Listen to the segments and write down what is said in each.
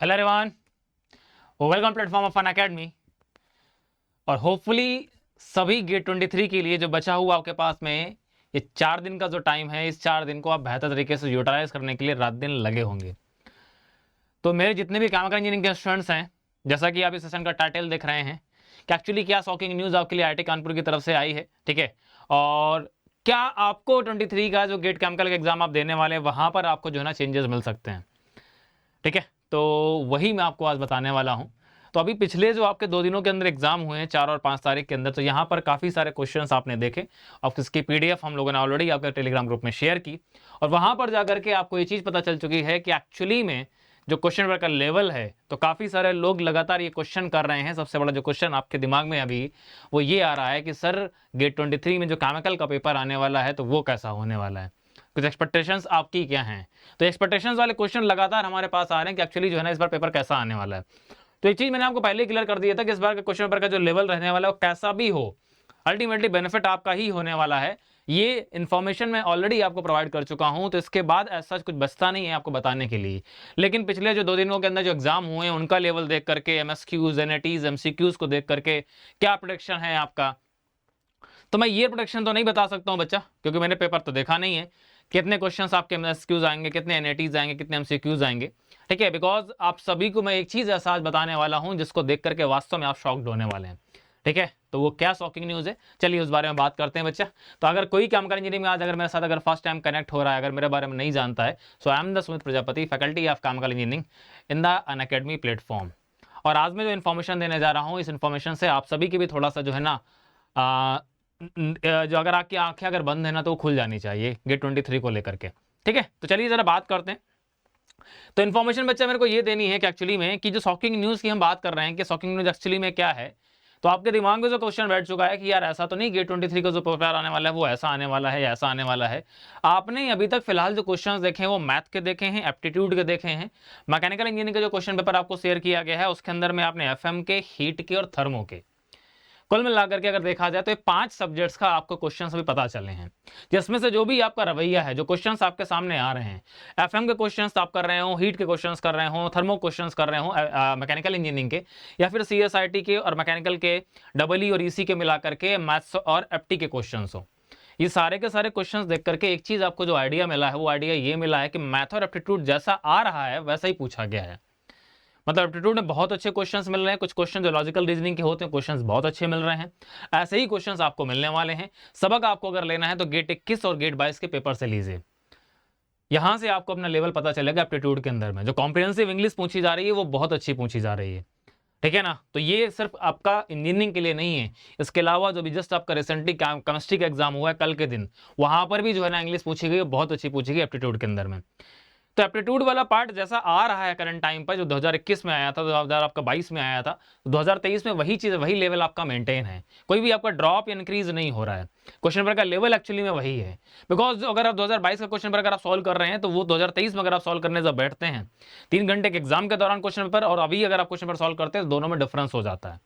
Hello everyone, welcome platform of Unacademy. और hopefully सभी gate 23 के लिए जो बचा हुआ आपके पास में ये 4 दिन का जो टाइम है, इस 4 दिन को आप बेहतर तरीके से यूटिलाइज करने के लिए रात दिन लगे होंगे। तो मेरे जितने भी केमिकल इंजीनियरिंग के स्टूडेंट्स हैं, जैसा कि आप इस सेशन का टाइटल देख रहे हैं कि एक्चुअली क्या शॉकिंग न्यूज़ आपके लिए आईआईटी कानपुर की तरफ से आई है, ठीक है। और क्या आपको 23 का जो गेट केमिकल का एग्जाम आप देने वाले हैं वहाँ पर आपको जो है ना चेंजेस मिल सकते हैं, ठीक है। तो वही मैं आपको आज बताने वाला हूं। तो अभी पिछले जो आपके 2 दिनों के अंदर एग्जाम हुए हैं 4 और 5 तारीख के अंदर, तो यहाँ पर काफ़ी सारे क्वेश्चंस आपने देखे और इसकी पीडीएफ हम लोगों ने ऑलरेडी आपके टेलीग्राम ग्रुप में शेयर की। और वहाँ पर जाकर के आपको ये चीज़ पता चल चुकी है कि एक्चुअली में जो क्वेश्चन पेपर का लेवल है, तो काफ़ी सारे लोग लगातार ये क्वेश्चन कर रहे हैं। सबसे बड़ा जो क्वेश्चन आपके दिमाग में अभी वो ये आ रहा है कि सर गेट 23 में जो केमिकल का पेपर आने वाला है तो वो कैसा होने वाला है, कुछ एक्सपेक्टेशंस आपकी क्या हैं। तो एक्सपेक्टेशंस वाले क्वेश्चन लगातार हमारे पास आ रहे हैं कि एक्चुअली जो है ना इस बार पेपर कैसा आने वाला है। तो एक चीज मैंने आपको पहले ही क्लियर कर दिया था कि इस बार के क्वेश्चन पेपर का जो लेवल रहने वाला है वो कैसा भी हो, अल्टीमेटली बेनिफिट आपका ही होने वाला है। ये इन्फॉर्मेशन मैं ऑलरेडी आपको प्रोवाइड कर चुका हूं, तो इसके बाद ऐसा कुछ बचता नहीं है आपको बताने के लिए। लेकिन पिछले जो 2 दिनों के अंदर जो एग्जाम हुए हैं उनका लेवल देख करके, एमएसक्यूज, एनएटीज, एमसीक्यूज को देख करके क्या प्रोडिक्शन है आपका, तो मैं ये प्रोडिक्शन तो नहीं बता सकता हूं बच्चा, क्योंकि मैंने पेपर तो देखा नहीं है कितने क्वेश्चंस आपके एमएसक्यूज आएंगे, कितने एनएटीज आएंगे, कितने एमसीक्यूज आएंगे, ठीक है। बिकॉज आप सभी को मैं एक चीज ऐसा आज बताने वाला हूं जिसको देख करके वास्तव में आप शॉक्ड होने वाले हैं, ठीक है। तो वो क्या शॉकिंग न्यूज़ है, चलिए उस बारे में बात करते हैं बच्चा। तो अगर कोई केमिकल इंजीनियरिंग में आज अगर मेरे साथ अगर फर्स्ट टाइम कनेक्ट हो रहा है, अगर मेरे बारे में नहीं जानता है, so I am the Sumit Prajapati, faculty of chemical engineering in the Unacademy platform. और आज मैं जो इन्फॉर्मेशन देने जा रहा हूँ, इस इन्फॉर्मेशन से आप सभी की भी थोड़ा सा जो है ना जो अगर आपकी आंखें अगर बंद है ना तो वो खुल जानी चाहिए गेट 23 को लेकर के, ठीक है। तो चलिए जरा बात करते हैं। तो इन्फॉर्मेशन बच्चा मेरे को ये देनी है कि एक्चुअली में कि जो शॉकिंग न्यूज़ की हम बात कर रहे हैं कि शॉकिंग न्यूज़ एक्चुअली में क्या है। तो आपके दिमाग में जो क्वेश्चन बैठ चुका है कि यार ऐसा तो नहीं गेट 23 का जो पेपर आने वाला है वो ऐसा आने वाला है, ऐसा आने वाला है। आपने अभी तक फिलहाल जो क्वेश्चंस देखे हैं वो मैथ के देखे हैं, एप्टीट्यूड के देखे हैं, मैकेनिकल इंजीनियरिंग का जो क्वेश्चन पेपर आपको शेयर किया गया है उसके अंदर में आपने एफएम के, हीट के और थर्मो के, कुल मिलाकर के अगर देखा जाए तो ये 5 सब्जेक्ट्स का आपको क्वेश्चंस अभी पता चले हैं, जिसमें से जो भी आपका रवैया है, जो क्वेश्चंस आपके सामने आ रहे हैं, एफएम के क्वेश्चंस आप कर रहे हो, हीट के क्वेश्चंस कर रहे हो, थर्मो क्वेश्चंस कर रहे हो मैकेनिकल इंजीनियरिंग के, या फिर सीएसआईटी के और मैकेनिकल के डबल और ईसी के मिलाकर के मैथ्स और एप्टी के क्वेश्चंस हो, ये सारे के सारे क्वेश्चंस देख करके एक चीज आपको जो आइडिया मिला है वो आइडिया ये मिला है कि मैथ और एप्टीट्यूड जैसा आ रहा है वैसा ही पूछा गया है। मतलब एप्टीट्यूड में बहुत अच्छे क्वेश्चंस मिल रहे हैं, कुछ क्वेश्चन जो लॉजिकल रीजनिंग के होते हैं क्वेश्चंस बहुत अच्छे मिल रहे हैं, ऐसे ही क्वेश्चंस आपको मिलने वाले हैं। सबक आपको अगर लेना है तो गेट 21 और गेट 22 के पेपर से लीजिए, यहां से आपको अपना लेवल पता चलेगा। एप्टीट्यूड के अंदर में जो कॉम्प्रिहेंसिव इंग्लिश पूछी जा रही है वो बहुत अच्छी पूछी जा रही है, ठीक है ना। तो ये सिर्फ आपका इंजीनियरिंग के लिए नहीं है, इसके अलावा जो भी जस्ट आपका रिसेंटली केमिस्ट्री का एग्जाम हुआ है कल के दिन, वहां पर भी जो है ना इंग्लिश पूछी गई, बहुत अच्छी पूछी गई एप्टीट्यूड के अंदर में। तो एप्टीट्यूड वाला पार्ट जैसा आ रहा है करंट टाइम पर, जो 2021 में आया था, 2022 में आया था, तो 2023 में वही चीज, वही लेवल आपका मेंटेन है, कोई भी आपका ड्रॉप या इंक्रीज नहीं हो रहा है। क्वेश्चन पेपर का लेवल एक्चुअली में वही है। बिकॉज अगर आप 2022 का क्वेश्चन पेपर अगर आप सॉल्व कर रहे हैं तो वो 2023 में अगर आप सॉल्व करने जब बैठते हैं 3 घंटे के एग्जाम के दौरान क्वेश्चन पेपर, और अभी अगर आप क्वेश्चन पेपर सॉल्व करते हैं तो दोनों में डिफरेंस हो जाता है।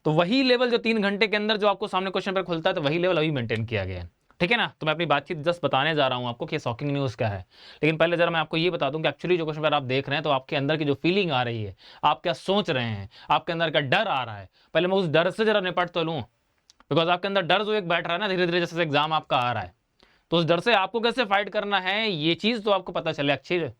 तो वही लेवल जो 3 घंटे के अंदर जो आपको सामने क्वेश्चन पेपर खुलता है, तो वही लेवल अभी मेंटेन किया गया है, ठीक है ना। तो मैं अपनी बातचीत जस्ट बताने जा रहा हूं आपको कि शॉकिंग न्यूज़ क्या है। लेकिन पहले जरा मैं आपको ये बता दूं कि एक्चुअली जो क्वेश्चन पेपर आप देख रहे हैं तो आपके अंदर की जो फीलिंग आ रही है, आप क्या सोच रहे हैं, आपके अंदर का डर आ रहा है, पहले मैं उस डर से जरा निपट तो लूं। बिकॉज आपके अंदर डर जो एक बैठ रहा है ना धीरे धीरे जैसे एग्जाम आपका आ रहा है, तो उस डर से आपको कैसे फाइट करना है ये चीज तो आपको पता चले अच्छी है।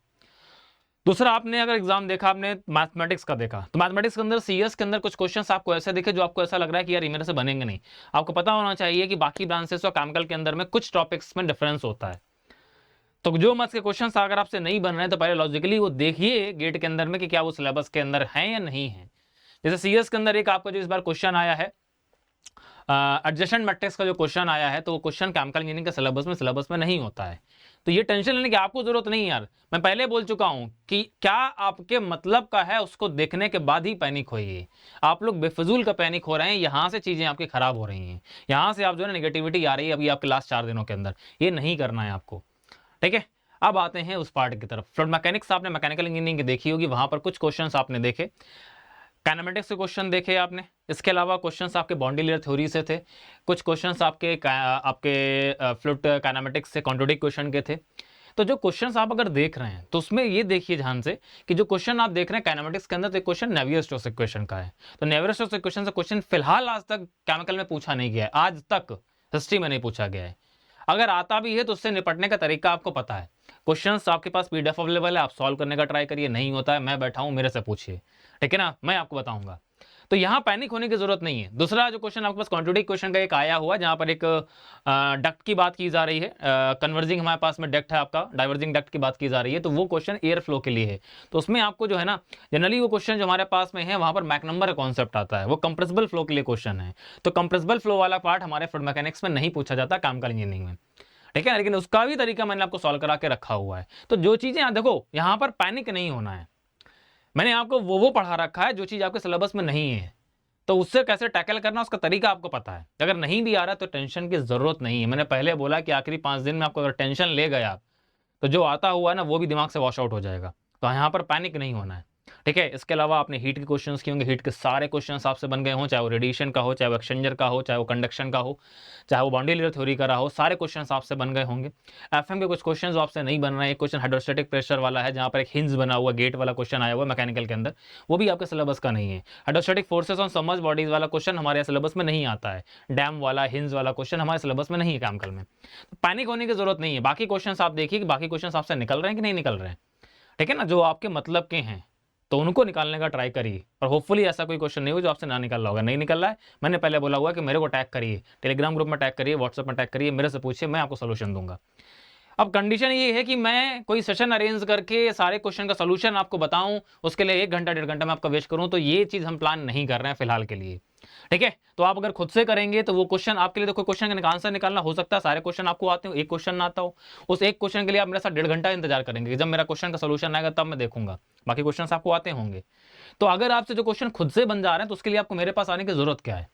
दूसरा, आपने अगर एग्जाम देखा, आपने मैथमेटिक्स का देखा, तो मैथमेटिक्स के अंदर सीएस के अंदर कुछ क्वेश्चंस आपको ऐसे दिखे जो आपको ऐसा लग रहा है कि यार ये मेरे से बनेंगे नहीं। आपको पता होना चाहिए कि बाकी ब्रांचेस और केमिकल के अंदर में कुछ टॉपिक्स में डिफरेंस होता है। तो जो मैथ्स के क्वेश्चंस अगर आपसे नहीं बन रहे हैं तो पहले लॉजिकली वो देखिए गेट के अंदर में कि क्या वो सिलेबस के अंदर है या नहीं है। जैसे सीएस के अंदर एक आपका जो इस बार क्वेश्चन आया है एडजेसेंट मैट्रिक्स का जो क्वेश्चन आया है, तो वो क्वेश्चन केमिकल इंजीनियरिंग के सिलेबस में नहीं होता है। तो ये टेंशन लेने की आपको जरूरत नहीं यार, मैं पहले बोल चुका हूं कि क्या आपके मतलब का है उसको देखने के बाद ही पैनिक होइए। आप लोग बेफजूल का पैनिक हो रहे हैं, यहां से चीजें आपकी खराब हो रही हैं, यहां से आप जो है नेगेटिविटी आ रही है अभी आपके लास्ट 4 दिनों के अंदर, ये नहीं करना है आपको, ठीक है। अब आते हैं उस पार्ट की तरफ। फ्लूइड मैकेनिक्स आपने मैकेनिकल इंजीनियरिंग की देखी होगी, वहां पर कुछ क्वेश्चंस आपने देखे, काइनेमेटिक्स के क्वेश्चन देखे आपने, इसके अलावा क्वेश्चंस आपके बॉन्डी लेयर थ्योरी से थे, कुछ क्वेश्चंस आपके फ्लूइड काइनेमेटिक्स से कॉन्ट्रोडिक्ट क्वेश्चन के थे। तो जो क्वेश्चंस आप अगर देख रहे हैं तो उसमें ये देखिए ध्यान से कि जो क्वेश्चन आप देख रहे हैं काइनेमेटिक्स के अंदर, तो क्वेश्चन नेवियर-स्टोक्स इक्वेशन का है। तो नेवियर-स्टोक्स इक्वेशन से क्वेश्चन फिलहाल आज तक केमिकल में पूछा नहीं गया है, आज तक हिस्ट्री में नहीं पूछा गया है। अगर आता भी है तो उससे निपटने का तरीका आपको पता है। क्वेश्चंस आपके पास पीडीएफ अवेलेबल है, आप सॉल्व करने का ट्राई करिए, नहीं होता है मैं बैठा हूं, मेरे से पूछिए, ठीक है ना, मैं आपको बताऊंगा। तो यहाँ पैनिक होने की जरूरत नहीं है। दूसरा जो क्वेश्चन आपके पास क्वांटिटी क्वेश्चन का एक आया हुआ, जहां पर एक डक्ट की बात की जा रही है, कन्वर्जिंग हमारे पास में डक्ट है आपका, डाइवर्जिंग डक्ट की बात की जा रही है, तो वो क्वेश्चन एयर फ्लो के लिए है। तो उसमें आपको जो है ना, जनरली वो क्वेश्चन जो हमारे पास में है वहां पर मैक नंबर का कॉन्सेप्ट आता है, वो कंप्रेसिबल फ्लो के लिए क्वेश्चन है। तो कंप्रेसिबल फ्लो वाला पार्ट हमारे फ्लूइड मैकेनिक्स में नहीं पूछा जाता केमिकल इंजीनियरिंग में, ठीक है, लेकिन उसका भी तरीका मैंने आपको सॉल्व करा के रखा हुआ है। तो जो चीजें यहाँ देखो, यहाँ पर पैनिक नहीं होना है। मैंने आपको वो पढ़ा रखा है जो चीज आपके सिलेबस में नहीं है, तो उससे कैसे टैकल करना उसका तरीका आपको पता है। अगर नहीं भी आ रहा तो टेंशन की जरूरत नहीं है। मैंने पहले बोला कि आखिरी 5 दिन में आपको अगर टेंशन ले गया तो जो आता हुआ है ना वो भी दिमाग से वॉश आउट हो जाएगा। तो यहाँ पर पैनिक नहीं होना है, ठीक है। इसके अलावा आपने हीट के क्वेश्चंस किए होंगे, हीट के सारे क्वेश्चंस आपसे बन गए हों, चाहे वो रेडिएशन का हो, चाहे वो एक्सचेंजर का हो, चाहे वो कंडक्शन का हो, चाहे वो बाउंड्री लेयर थ्योरी का रहा हो, सारे क्वेश्चंस आपसे बन गए होंगे। एफएम के कुछ क्वेश्चंस आपसे नहीं बन रहे हैं। एक क्वेश्चन हाइड्रोस्टैटिक प्रेशर वाला है, जहां पर एक हिंज बना हुआ गेट वाला क्वेश्चन आया हुआ है मैकेनिकल के अंदर, वो भी आपके सिलेबस का नहीं है। Hydrostatic forces on submerged bodies वाला क्वेश्चन हमारे सिलेबस में नहीं आता है। डैम वाला, हिंज वाला क्वेश्चन हमारे सिलेबस में नहीं है केमिकल में। तो पैनिक होने की जरूरत नहीं है। बाकी क्वेश्चन आप देखिए कि बाकी क्वेश्चन आपसे निकल रहे हैं कि नहीं निकल रहे हैं, ठीक है ना, जो आपके मतलब के हैं तो उनको निकालने का ट्राई करिए। और होपफुली ऐसा कोई क्वेश्चन नहीं हो जो आपसे ना निकल रहा होगा। नहीं निकल रहा है, मैंने पहले बोला हुआ कि मेरे को टैग करिए, टेलीग्राम ग्रुप में टैग करिए, व्हाट्सएप में टैग करिए, मेरे से पूछिए, मैं आपको सोल्यूशन दूंगा। अब कंडीशन ये है कि मैं कोई सेशन अरेंज करके सारे क्वेश्चन का सोल्यूशन आपको बताऊं, उसके लिए 1 घंटा 1.5 घंटा मैं आपका वेस्ट करूं, तो ये चीज हम प्लान नहीं कर रहे हैं फिलहाल के लिए, ठीक है। तो आप अगर खुद से करेंगे तो वो क्वेश्चन आपके लिए, तो कोई क्वेश्चन का आंसर निकालना हो सकता है सारे क्वेश्चन आपको आते हो, एक क्वेश्चन ना आता हो, उस एक क्वेश्चन के लिए आप मेरे साथ 1.5 घंटा इंतजार करेंगे। जब मेरा क्वेश्चन का सोल्यूशन आएगा तब मैं देखूंगा, बाकी क्वेश्चन आपको आते होंगे। तो अगर आपसे जो क्वेश्चन खुद से बन जा रहे हैं तो उसके लिए आपको मेरे पास आने की जरूरत क्या है,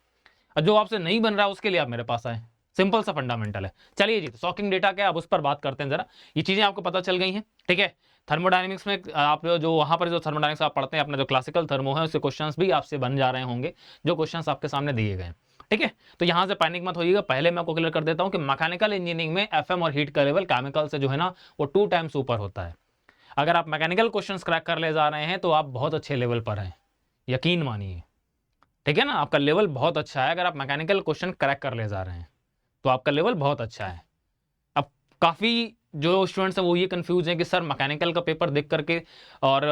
और जो आपसे नहीं बन रहा है उसके लिए आप मेरे पास आए। सिंपल सा फंडामेंटल है। चलिए जी, सॉकिंग डेटा क्या है अब उस पर बात करते हैं जरा। ये चीजें आपको पता चल गई हैं, ठीक है। थर्मोडायनेमिक्स में आप जो वहां पर जो थर्मोडायनेमिक्स आप पढ़ते हैं, अपना जो क्लासिकल थर्मो है उसके क्वेश्चंस भी आपसे बन जा रहे होंगे, जो क्वेश्चंस आपके सामने दिए गए, ठीक है। तो यहां से पैनिक मत होइएगा। पहले मैं आपको क्लियर कर देता हूं कि मैकेनिकल इंजीनियरिंग में एफएम और हीट का लेवल केमिकल से जो है ना वो 2 टाइम्स ऊपर होता है। अगर आप मैकेनिकल क्वेश्चंस क्रैक कर ले जा रहे हैं तो आप बहुत अच्छे लेवल पर हैं, यकीन मानिए, ठीक है ना। आपका लेवल बहुत अच्छा है। अगर आप मैकेनिकल क्वेश्चन क्रैक कर ले जा रहे हैं तो आपका लेवल बहुत अच्छा है। अब काफ़ी जो स्टूडेंट्स हैं वो ये कंफ्यूज हैं कि सर मैकेनिकल का पेपर देख करके और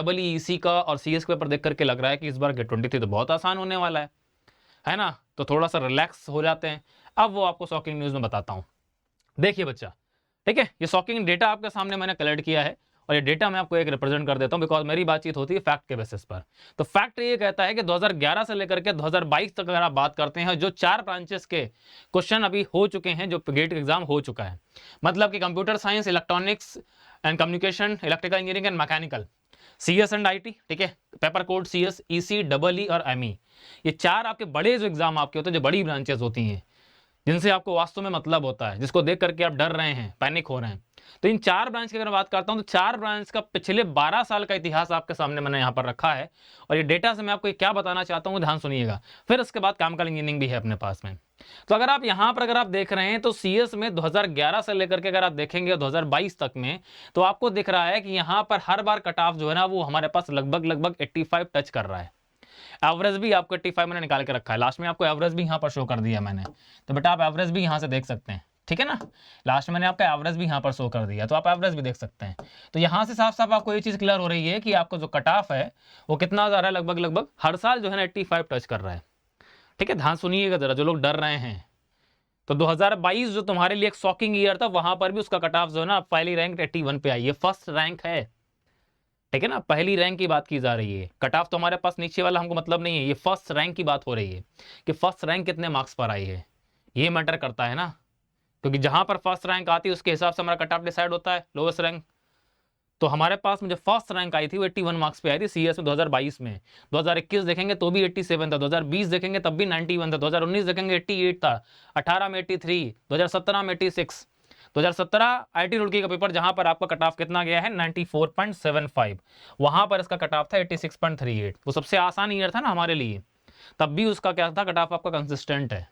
EEC का और CS का पेपर देख करके लग रहा है कि इस बार गेट 23 तो बहुत आसान होने वाला है ना, तो थोड़ा सा रिलैक्स हो जाते हैं। अब वो आपको शॉकिंग न्यूज़ में बताता हूँ। देखिए बच्चा, ठीक है, ये शॉकिंग डेटा आपके सामने मैंने कलेक्ट किया है और ये डेटा मैं आपको एक रिप्रेजेंट कर देता हूं, बिकॉज मेरी बातचीत होती है फैक्ट के बेसिस पर। तो फैक्ट ये कहता है कि 2011 से लेकर के 2022 तक अगर आप बात करते हैं, जो 4 ब्रांचेस के क्वेश्चन अभी हो चुके हैं, जो गेट एग्जाम हो चुका है, मतलब कि computer science, electronics and communication, electrical engineering and mechanical, CS and IT, ठीक है, paper code CS, EC, EE और ME, ये 4 आपके बड़े जो एग्जाम आपके होते हैं, जो बड़ी ब्रांचेस होती हैं, जिनसे आपको वास्तव में मतलब होता है, जिसको देख करके आप डर रहे हैं, पैनिक हो रहे हैं। तो इन 4 ब्रांच की अगर बात करता हूं तो 4 ब्रांच का पिछले 12 साल का इतिहास आपके सामने मैंने यहां पर रखा है। और ये डेटा से मैं आपको क्या बताना चाहता हूं, ध्यान सुनिएगा। फिर इसके बाद केमिकल इंजीनियरिंग भी है अपने पास में। तो अगर आप यहां पर अगर आप देख रहे हैं तो CS में 2011 से लेकर के अगर आप देखेंगे 2022 तक में, तो आपको दिख रहा है कि यहां पर हर बार कट ऑफ जो है ना वो हमारे पास लगभग 85 टच कर रहा है। एवरेज भी आपको 85 मैंने निकाल के रखा है। लास्ट में आपको एवरेज भी यहाँ पर शो कर दिया मैंने, तो बेटा आप एवरेज भी यहाँ से देख सकते हैं, ठीक है ना। लास्ट में मैंने आपका एवरेज भी यहाँ पर शो कर दिया, तो आप एवरेज भी देख सकते हैं। तो यहाँ से साफ साफ आपको ये चीज़ क्लियर हो रही है कि आपको जो कट ऑफ है वो कितना जा रहा है, लगभग हर साल जो है ना 85 टच कर रहा है, ठीक है। ध्यान सुनिएगा जरा, जो लोग डर रहे हैं। तो 2022 जो तुम्हारे लिए एक शॉकिंग ईयर था, वहां पर भी उसका कट ऑफ जो है ना पहली रैंक 81 पे आई है, फर्स्ट रैंक है, ठीक है ना। पहली रैंक की बात की जा रही है, कट ऑफ तो हमारे पास नीचे वाला हमको मतलब नहीं है, ये फर्स्ट रैंक की बात हो रही है कि फर्स्ट रैंक कितने मार्क्स पर आई है, ये मैटर करता है ना, क्योंकि जहां पर फर्स्ट रैंक आती है उसके हिसाब से हमारा कट ऑफ डिसाइड होता है, लोएस्ट रैंक। तो हमारे पास में जो फर्स्ट रैंक आई थी वो 81 मार्क्स पे आई थी CS में 2022 में। 2021 देखेंगे तो भी 87 था, 2020 देखेंगे तब भी 91 था, 2019 देखेंगे 88 था, 18 में 83, 2017 में 86, 2017 IT रुड़की का पेपर जहां पर आपका कट ऑफ कितना गया है 94.75, वहां पर इसका कट ऑफ था 86.38। वो सबसे आसान ईयर था ना हमारे लिए, तब भी उसका क्या था कट ऑफ आपका कंसिस्टेंट है,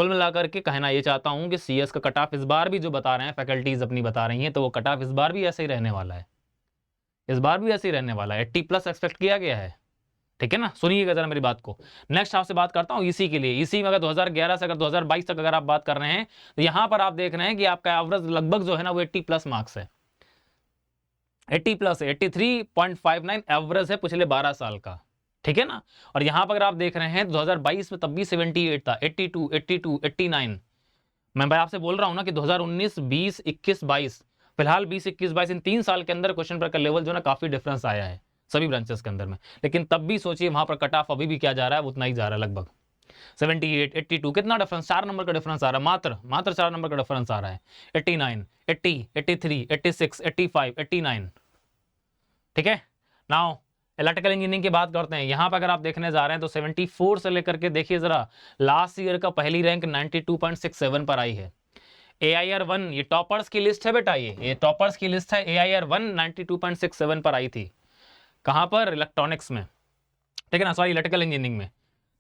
कुल मिलाकर के कहना ये चाहता हूं कि CS का कट ऑफ इस बार भी जो बता रहे हैं फैकल्टीज अपनी बता रही हैं, तो वो कट ऑफ इस बार भी ऐसे ही रहने वाला है, इस बार भी ऐसे ही रहने वाला है, 80+ एक्सपेक्ट किया गया है। ठीक है ना, सुनिएगा जरा मेरी बात को। नेक्स्ट आपसे बात करता हूं ईसी के लिए। ईसी में अगर 2011 से अगर 2022 तक अगर आप बात कर रहे हैं, तो यहां पर आप देख रहे हैं कि आपका एवरेज लगभग जो है ना वो 80+ मार्क्स है, 80+ है, 83.59 एवरेज है पिछले 12 साल का। ठीक है ना, और यहां पर अगर आप देख रहे हैं 2022 में तब भी 78 था, 82, 82, 89। मैं भाई आपसे बोल रहा हूं ना कि 2019, 20, 21, 22, फिलहाल 20, 21, 22 इन 3 साल के अंदर क्वेश्चन पेपर का लेवल जो है ना काफी डिफरेंस आया है सभी ब्रांचेस के अंदर में। लेकिन तब भी सोचिए वहां पर कट ऑफ अभी भी क्या जा रहा है, उतना ही जा रहा है, लगभग 78, 82। कितना डिफरेंस, 4 नंबर का डिफरेंस आ रहा है, मात्र 4 नंबर का डिफरेंस आ रहा है। 89, 80, 83, 86, 85, 89। ठीक है, नाउ इलेक्ट्रिकल इंजीनियरिंग की बात करते हैं। यहां पर अगर आप देखने जा रहे हैं तो 74 से लेकर के देखिए जरा, लास्ट ईयर का पहली रैंक 92.67 पर आई है। AIR-1 ये टॉपर्स की लिस्ट है बेटा, ये टॉपर्स की लिस्ट है। AIR-1 92.67 पर आई थी, कहां पर, इलेक्ट्रॉनिक्स में। ठीक है ना, सॉरी इलेक्ट्रिकल इंजीनियरिंग में।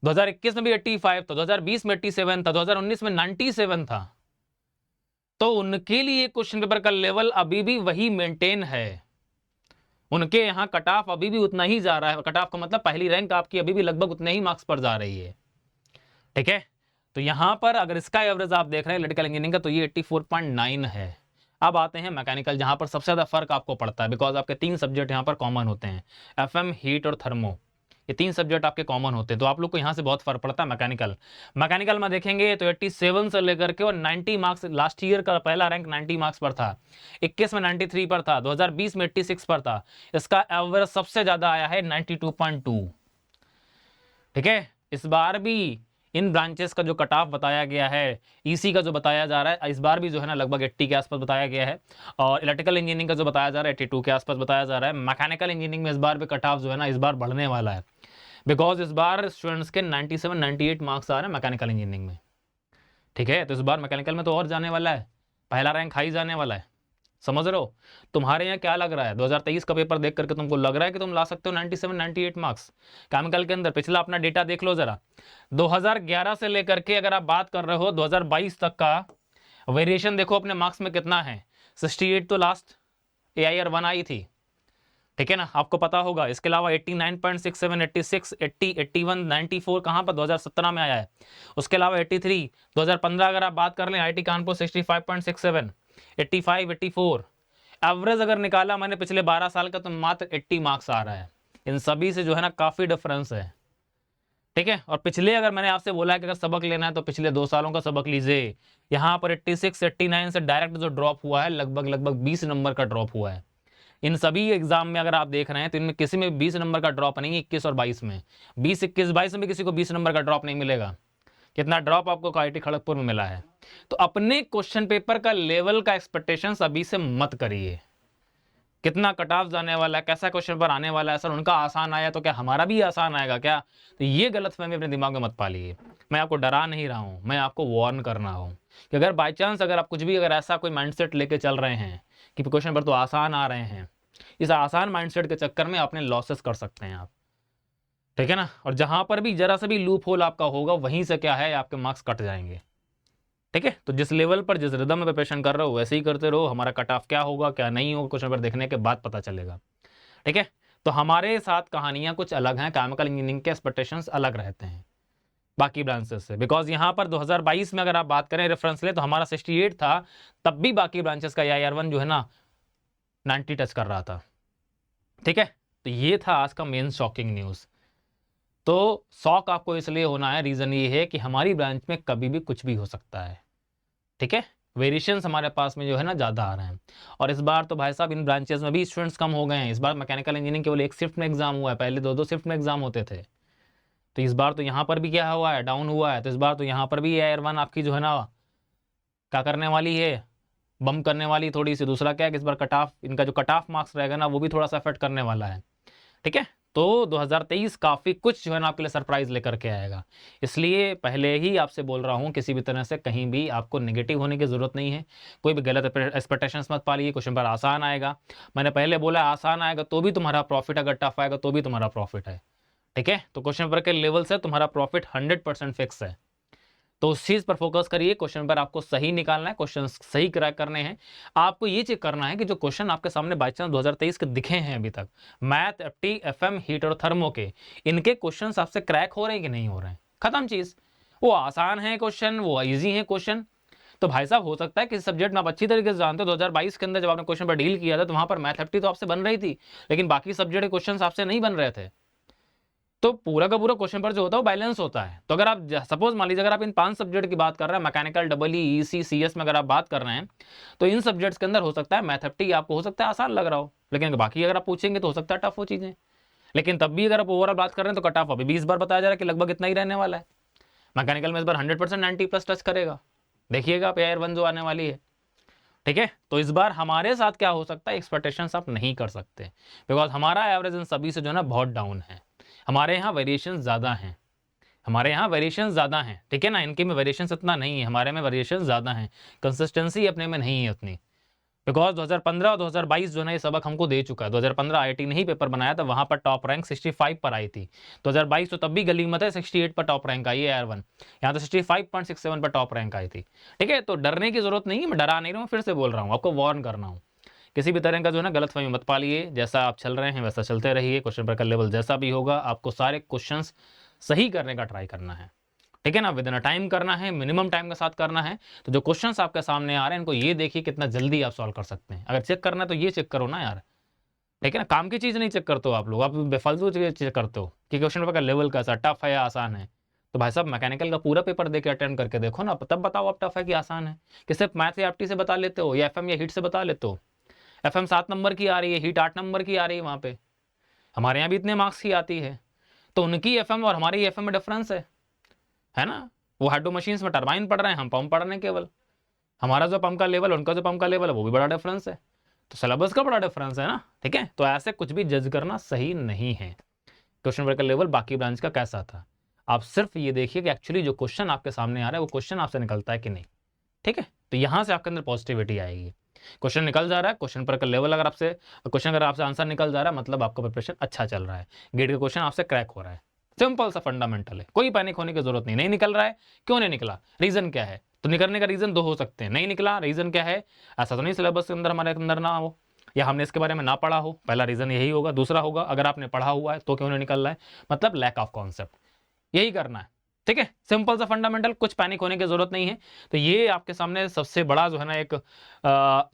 2021 में भी 85 था, 2020 में 87 था, 2019 में 97 था। तो उनके लिए क्वेश्चन पेपर का लेवल अभी भी वही मेंटेन है, उनके यहाँ कट ऑफ अभी भी उतना ही जा रहा है। कट ऑफ का मतलब पहली रैंक आपकी अभी भी लगभग उतने ही मार्क्स पर जा रही है। ठीक है, तो यहां पर अगर इसका एवरेज आप देख रहे हैं इलेक्ट्रिकल इंजीनियरिंग का, तो ये 84.9 है। अब आते हैं मैकेनिकल, जहां पर सबसे ज्यादा फर्क आपको पड़ता है, बिकॉज आपके 3 सब्जेक्ट यहां पर कॉमन होते हैं, FM, हीट और थर्मो, ये 3 सब्जेक्ट आपके कॉमन होते हैं। तो आप लोग को यहां से बहुत फर्क पड़ता है। मैकेनिकल में देखेंगे तो 87 से लेकर के और 90 मार्क्स, लास्ट ईयर का पहला रैंक 90 मार्क्स पर था, 21 में 93 पर था, 2020 में 86 पर था। इसका एवरेज सबसे ज्यादा आया है 92.2। ठीक है, इस बार भी इन ब्रांचेस का जो कट ऑफ बताया गया है, ईसी का जो बताया जा रहा है, इस बार भी जो है ना लगभग 80 के आसपास बताया गया है, और इलेक्ट्रिकल इंजीनियरिंग का जो बताया जा रहा है 82 के आसपास बताया जा रहा है। मैकेनिकल इंजीनियरिंग में इस बार भी कट ऑफ जो है ना इस बार बढ़ने वाला है, बिकॉज इस बार स्टूडेंट्स के 97, 98 मार्क्स आ रहे हैं मैकेनिकल इंजीनियरिंग में। ठीक है, तो इस बार मैकेनिकल में तो और जाने वाला है, पहला रैंक हाई जाने वाला है, समझ रहे हो। तुम्हारे यहाँ क्या लग रहा है, 2023 का पेपर देख करके तुमको लग रहा है कि तुम ला सकते हो 97, 98 मार्क्स केमिकल के अंदर? पिछला अपना डेटा देख लो जरा, 2011 से लेकर के अगर आप बात कर रहे हो 2022 तक का वेरिएशन देखो अपने मार्क्स में कितना है। 68 तो लास्ट AIR-1 आई थी, ठीक है ना, आपको पता होगा। इसके अलावा 89.67, 86, 80, 81, 94 कहाँ पर 2017 में आया है। उसके अलावा 83, 2015 अगर आप बात कर लें IIT कानपुर 65.67, 85, 84 एवरेज अगर निकाला मैंने पिछले 12 साल का, तो मात्र 80 मार्क्स आ रहा है। इन सभी से जो है ना काफी डिफरेंस है। ठीक है, और पिछले अगर मैंने आपसे बोला है कि अगर सबक लेना है तो पिछले 2 सालों का सबक लीजिए। यहाँ पर 86, 89 से डायरेक्ट जो ड्रॉप हुआ है लगभग 20 नंबर का ड्रॉप हुआ है। इन सभी एग्जाम में अगर आप देख रहे हैं तो इनमें किसी में 20 नंबर का ड्रॉप नहीं है। 21 और 22 में, 20, 21, 22 में किसी को 20 नंबर का ड्रॉप नहीं मिलेगा। कितना ड्रॉप आपको IIT खड़गपुर में मिला है। तो अपने क्वेश्चन पेपर का लेवल का एक्सपेक्टेशन अभी से मत करिए, कितना कट ऑफ जाने वाला है, कैसा क्वेश्चन पेपर आने वाला है। सर उनका आसान आया तो क्या हमारा भी आसान आएगा क्या? तो ये गलतफहमी अपने दिमाग में मत पालिए। मैं आपको डरा नहीं रहा हूं, मैं आपको वार्न कर रहा हूं कि अगर बाई चांस अगर आप कुछ भी अगर ऐसा कोई माइंडसेट लेके चल रहे हैं कि क्वेश्चन पेपर तो आसान आ रहे हैं, इस आसान माइंडसेट के चक्कर में अपने लॉसेस कर सकते हैं आप। ठीक है ना, और जहां पर भी जरा सा भी लूप होल आपका होगा वहीं से क्या है आपके मार्क्स कट जाएंगे। ठीक है, तो जिस लेवल पर जिस रिदम में प्रिपरेशन कर रहे हो वैसे ही करते रहो। हमारा कट ऑफ क्या होगा क्या नहीं होगा क्वेश्चन पेपर देखने के बाद पता चलेगा। ठीक है, तो हमारे साथ कहानियां कुछ अलग हैं, केमिकल इंजीनियरिंग के एक्सपेक्टेशंस अलग रहते हैं बाकी ब्रांचेस से। बिकॉज यहाँ पर 2022 में अगर आप बात करें रेफरेंस ले तो हमारा 68 था, तब भी बाकी ब्रांचेस का AIR-1 जो है ना 90 टच कर रहा था। ठीक है, तो ये था आज का मेन शॉकिंग न्यूज़। तो शॉक आपको इसलिए होना है, रीज़न ये है कि हमारी ब्रांच में कभी भी कुछ भी हो सकता है। ठीक है, वेरिएशंस हमारे पास में जो है ना ज़्यादा आ रहे हैं। और इस बार तो भाई साहब इन ब्रांचेस में भी स्टूडेंट्स कम हो गए हैं। इस बार मैकेनिकल इंजीनियरिंग केवल 1 शिफ्ट में एग्जाम हुआ है, पहले 2-2 शिफ्ट में एग्जाम होते थे। तो इस बार तो यहाँ पर भी क्या हुआ है, डाउन हुआ है। तो इस बार तो यहाँ पर भी AIR-1 आपकी जो है ना क्या करने वाली है, बम करने वाली थोड़ी सी। दूसरा क्या है कि इस बार कट ऑफ, इनका जो कट ऑफ मार्क्स रहेगा ना वो भी थोड़ा सा अफेक्ट करने वाला है। ठीक है, तो 2023 काफ़ी कुछ जो है ना आपके लिए सरप्राइज लेकर के आएगा। इसलिए पहले ही आपसे बोल रहा हूँ, किसी भी तरह से कहीं भी आपको नेगेटिव होने की ज़रूरत नहीं है। कोई भी गलत एक्सपेक्टेशंस मत पालिए। क्वेश्चन पर आसान आएगा, मैंने पहले बोला आसान आएगा तो भी तुम्हारा प्रॉफिट, अगर टफ आएगा तो भी तुम्हारा प्रॉफिट है। ठीक है, तो क्वेश्चन पेपर के लेवल से तुम्हारा प्रॉफिट 100% फिक्स है। तो उस चीज़ पर फोकस करिए, क्वेश्चन पर आपको सही निकालना है, क्वेश्चन सही क्रैक करने हैं। आपको ये चेक करना है कि जो क्वेश्चन आपके सामने बाई चांस 2023 के दिखे हैं अभी तक, मैथ, एफटी, एफएम, हीट और थर्मो के, इनके क्वेश्चन आपसे क्रैक हो रहे हैं कि नहीं हो रहे हैं। खत्म चीज़। वो आसान है क्वेश्चन, वो ईजी है क्वेश्चन। तो भाई साहब हो सकता है किसी सब्जेक्ट में आप अच्छी तरीके से जानते हो, 2022 के अंदर जब आपने क्वेश्चन पर डील किया था तो वहां पर मैथ एफटी तो आपसे बन रही थी, लेकिन बाकी सब्जेक्ट के क्वेश्चन आपसे नहीं बन रहे थे। तो पूरा का पूरा क्वेश्चन पर जो होता है वो बैलेंस होता है। तो अगर आप सपोज मान लीजिए अगर आप इन 5 सब्जेक्ट की बात कर रहे हैं, मैकेनिकल, डबल ईसी, सीएस में अगर आप बात कर रहे हैं, तो इन सब्जेक्ट्स के अंदर हो सकता है मैथमेटिक्स आपको हो सकता है आसान लग रहा हो, लेकिन बाकी अगर आप पूछेंगे तो हो सकता है टफ हो चीजें। लेकिन तब भी अगर आप ओवरऑल बात कर रहे हैं तो कट ऑफ अभी 20 बार बताया जा रहा है कि लगभग इतना ही रहने वाला है। मैकेनिकल में इस बार 100% 90+ टच करेगा, देखिएगा आप एयर 1 जो आने वाली है। ठीक है, तो इस बार हमारे साथ क्या हो सकता है, एक्सपेक्टेशंस आप नहीं कर सकते, बिकॉज हमारा एवरेज इन सभी से जो है ना बहुत डाउन है। हमारे यहाँ वेरिएशन ज़्यादा हैं, हमारे यहाँ वेरिएशन ज़्यादा हैं, ठीक है ना। इनके में वेरिएशन इतना नहीं है, हमारे में वेरिएशन ज़्यादा है, कंसिस्टेंसी अपने में नहीं है उतनी। बिकॉज 2015 और 2022 जो है ना ये सबक हमको दे चुका है। 2015 आईआईटी ने ही पेपर बनाया था, वहां पर टॉप रैंक 65 पर आई थी। 2022 तो तब भी गली मत है, 68 पर टॉप रैंक आई है एयर 1, यहाँ तो 65.67 पर टॉप रैंक आई थी। ठीक है, तो डरने की जरूरत नहीं है, मैं डरा नहीं रहा हूँ, फिर से बोल रहा हूँ, आपको वार्न करना हूँ। किसी भी तरह का जो है ना गलतफहमी मत पालिए, जैसा आप चल रहे हैं वैसा चलते रहिए। क्वेश्चन पेपर का लेवल जैसा भी होगा आपको सारे क्वेश्चंस सही करने का ट्राई करना है, ठीक है ना। विद इन टाइम करना है, मिनिमम टाइम के साथ करना है। तो जो क्वेश्चंस आपके सामने आ रहे हैं इनको ये देखिए कितना जल्दी आप सॉल्व कर सकते हैं। अगर चेक करना है तो ये चेक करो ना यार, ठीक है ना। काम की चीज़ नहीं चेक करते हो आप लोग, आप बेफालतू चेक करते हो कि क्वेश्चन पेपर का लेवल कैसा, टफ है या आसान है। तो भाई साहब मैकेनिकल का पूरा पेपर देके अटेम्प्ट करके देखो ना, तब बताओ आप टफ है कि आसान है। कि सिर्फ मैथ या एफटी से बता लेते हो या एफएम या हीट से बता लेते हो। एफएम 7 नंबर की आ रही है, हीट 8 नंबर की आ रही है, वहाँ पे हमारे यहाँ भी इतने मार्क्स की आती है। तो उनकी एफएम और हमारी एफएम में डिफरेंस है ना। वो हाइड्रो मशीन्स में टरबाइन पढ़ रहे हैं, हम पंप पढ़ रहे हैं केवल। हमारा जो पंप का लेवल, उनका जो पंप का लेवल है वो भी बड़ा डिफरेंस है। तो सिलेबस का बड़ा डिफरेंस है ना, ठीक है। तो ऐसे कुछ भी जज करना सही नहीं है। क्वेश्चन पेपर का लेवल बाकी ब्रांच का कैसा था, आप सिर्फ ये देखिए कि एक्चुअली जो क्वेश्चन आपके सामने आ रहा है वो क्वेश्चन आपसे निकलता है कि नहीं, ठीक है। तो यहाँ से आपके अंदर पॉजिटिविटी आएगी। क्वेश्चन निकल जा रहा है, क्वेश्चन पर का लेवल अगर आपसे आंसर निकल जा रहा है, मतलब आपका प्रिपरेशन अच्छा चल रहा है, गेट का क्वेश्चन आपसे क्रैक हो रहा है। सिंपल सा फंडामेंटल है, कोई पैनिक होने की जरूरत नहीं। नहीं निकल रहा है, क्यों नहीं निकला, रीजन क्या है। तो निकलने का रीजन 2 हो सकते हैं, नहीं निकला रीजन क्या है, ऐसा तो नहीं सिलेबस के अंदर हमारे अंदर ना हो या हमने इसके बारे में ना पढ़ा हो, पहला रीजन यही होगा। दूसरा होगा अगर आपने पढ़ा हुआ है तो क्यों नहीं निकल रहा है, मतलब लैक ऑफ कॉन्सेप्ट, यही करना है, ठीक है। सिंपल सा फंडामेंटल, कुछ पैनिक होने की जरूरत नहीं है। तो ये आपके सामने सबसे बड़ा जो है ना एक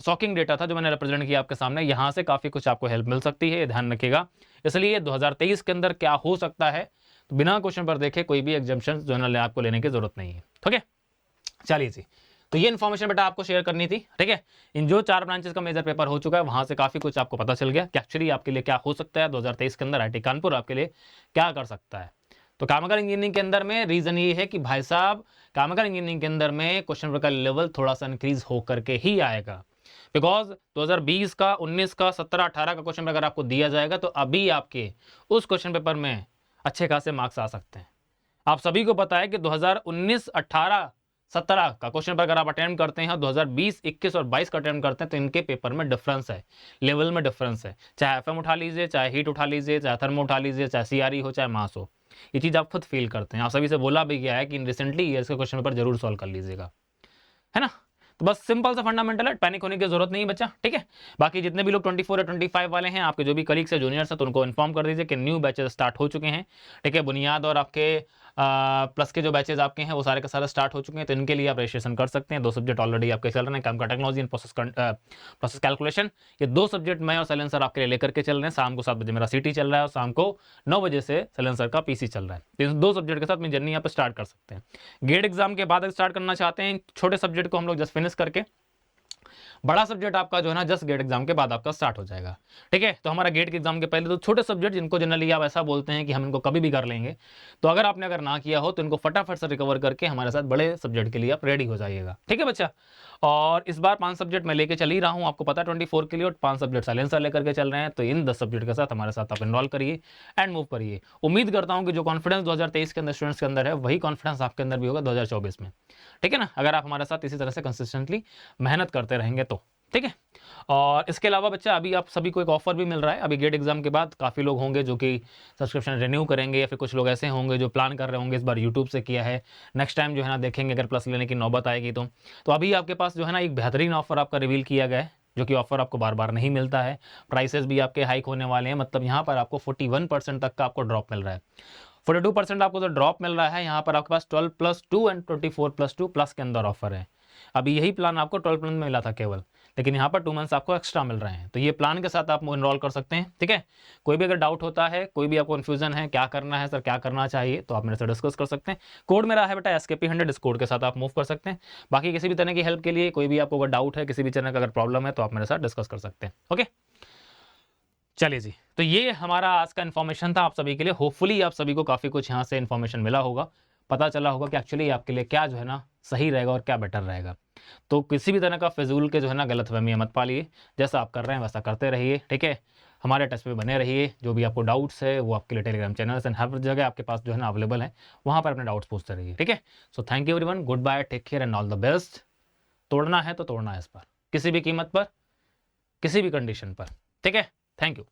शॉकिंग डेटा था जो मैंने रिप्रेजेंट किया आपके सामने। यहाँ से काफी कुछ आपको हेल्प मिल सकती है, ध्यान रखिएगा। इसलिए 2023 के अंदर क्या हो सकता है, तो बिना क्वेश्चन पर देखे कोई भी एग्जाम्पशन जो है आपको लेने की जरूरत नहीं है, ठीक है। चलिए जी, तो ये इन्फॉर्मेशन बेटा आपको शेयर करनी थी, ठीक है। इन जो 4 ब्रांचेस का मेजर पेपर हो चुका है वहां से काफी कुछ आपको पता चल गया कि एक्चुअली आपके लिए क्या हो सकता है 2023 के अंदर। आईआईटी कानपुर आपके लिए क्या कर सकता है। तो केमिकल इंजीनियरिंग के अंदर में रीजन ये है कि भाई साहब केमिकल इंजीनियरिंग के अंदर में क्वेश्चन पेपर का लेवल थोड़ा सा इंक्रीज होकर के ही आएगा। बिकॉज 2020 का, 19 का, 17, 18 का क्वेश्चन अगर आपको दिया जाएगा तो अभी आपके उस क्वेश्चन पेपर में अच्छे खासे मार्क्स आ सकते हैं। आप सभी को पता है कि 2019, 18, 17 का क्वेश्चन पेपर अगर आप अटेम्प्ट करते हैं, 2020, 21 और 22 का अटेम्प्ट करते हैं, तो इनके पेपर में डिफरेंस है, लेवल में डिफरेंस है। चाहे एफएम उठा लीजिए, चाहे हीट उठा लीजिए, चाहे थर्मो उठा लीजिए, चाहे सीआरई हो, चाहे मास हो, ये चीज आप खुद फील करते हैं। आप सभी से बोला भी गया है कि रिसेंटली ईयर्स के क्वेश्चन पेपर जरूर सॉल्व कर लीजिएगा, है ना। तो बस सिंपल सा फंडामेंटल है, पैनिक होने की जरूरत नहीं है बच्चा, ठीक है। बाकी जितने भी लोग 24 या 25 वाले हैं, आपके जो भी कलीग्स है, जूनियर्स है, तो उनको इन्फॉर्म कर दीजिए कि न्यू बैचेस स्टार्ट हो चुके हैं, ठीक है। बुनियाद और आपके प्लस के जो बैचेज आपके हैं वो सारे के सारे स्टार्ट हो चुके हैं, तो इनके लिए आप रजिस्ट्रेशन कर सकते हैं। 2 सब्जेक्ट ऑलरेडी आपके चल रहे हैं, chemical technology and process calculation. ये 2 सब्जेक्ट मैं और सैलन सर आपके लिए लेकर के चल रहे हैं। शाम को 7 बजे मेरा सीटी चल रहा है और शाम को 9 बजे से सैलन सर का पीसी चल रहा है। तो इन 2 सब्जेक्ट के साथ मैं जर्नी यहाँ पर स्टार्ट कर सकते हैं। गेट एग्जाम के बाद स्टार्ट करना चाहते हैं, छोटे सब्जेक्ट को हम लोग जस्ट फिनिश करके, बड़ा सब्जेक्ट आपका जो है ना जस्ट गेट एग्जाम के बाद आपका स्टार्ट हो जाएगा, ठीक है। तो हमारा गेट के एग्जाम के पहले तो छोटे सब्जेक्ट जिनको जनरली आप ऐसा बोलते हैं कि हम इनको कभी भी कर लेंगे, तो अगर आपने ना किया हो तो इनको फटाफट से रिकवर करके हमारे साथ बड़े सब्जेक्ट के लिए आप रेडी हो जाइएगा, ठीक है बच्चा। और इस बार 5 सब्जेक्ट मैं लेके चल ही रहा हूँ, आपको पता है 24 के लिए, और 5 सब्जेक्ट साइलेंसर लेकर के चल रहे हैं। तो इन 10 सब्जेक्ट के साथ हमारे साथ आप एनरोल करिए एंड मूव करिए। उम्मीद करता हूँ कि जो कॉन्फिडेंस 2023 के अंदर स्टूडेंट्स के अंदर है वही कॉन्फिडेंस आपके अंदर भी होगा 2024 में, ठीक है ना, अगर आप हमारे साथ इसी तरह से कंसिस्टेंटली मेहनत करते रहेंगे तो, ठीक है। और इसके अलावा बच्चा अभी आप सभी को एक ऑफर भी मिल रहा है। अभी गेट एग्जाम के बाद काफ़ी लोग होंगे जो कि सब्सक्रिप्शन रिन्यू करेंगे, या फिर कुछ लोग ऐसे होंगे जो प्लान कर रहे होंगे इस बार यूट्यूब से किया है, नेक्स्ट टाइम जो है ना देखेंगे अगर प्लस लेने की नौबत आएगी तो अभी आपके पास जो है ना एक बेहतरीन ऑफर आपका रिवील किया गया है, जो कि ऑफर आपको बार बार नहीं मिलता है। प्राइसेस भी आपके हाइक होने वाले हैं, मतलब यहाँ पर आपको 41% तक का आपको ड्रॉप मिल रहा है। 42% आपको जो ड्रॉप मिल रहा है, यहाँ पर आपके पास 12+2 एंड 24+2 प्लस के अंदर ऑफर है। अभी यही प्लान आपको 12 प्लस में मिला था केवल, लेकिन यहाँ पर 2 मंथ्स आपको एक्स्ट्रा मिल रहे हैं। तो ये प्लान के साथ आप इनरोल कर सकते हैं, ठीक है। कोई भी अगर डाउट होता है, कोई भी आपको कन्फ्यूजन है क्या करना है सर, क्या करना चाहिए, तो आप मेरे से डिस्कस कर सकते हैं। कोड मेरा है बेटा SKP100, इस कोड के साथ आप मूव कर सकते हैं। बाकी किसी भी तरह की हेल्प के लिए, कोई भी आपको अगर डाउट है, किसी भी तरह का अगर प्रॉब्लम है, तो आप मेरे साथ डिस्कस कर सकते हैं। ओके, चलिए जी, तो ये हमारा आज का इन्फॉर्मेशन था आप सभी के लिए। होपफुली आप सभी को काफ़ी कुछ यहाँ से इन्फॉर्मेशन मिला होगा, पता चला होगा कि एक्चुअली आपके लिए क्या जो है ना सही रहेगा और क्या बेटर रहेगा। तो किसी भी तरह का फिजूल के जो है ना गलतफहमियाँ मत पालिए, जैसा आप कर रहे हैं वैसा करते रहिए, ठीक है। हमारे टच पे बने रहिए, जो भी आपको डाउट्स है वो आपके लिए टेलीग्राम चैनल एंड हर जगह आपके पास जो है ना अवेलेबल है, वहाँ पर अपने डाउट्स पूछते रहिए, ठीक है। So thank you everyone, goodbye, take care and all the best. तोड़ना है तो तोड़ना है इस पर, किसी भी कीमत पर, किसी भी कंडीशन पर, ठीक है। Thank you.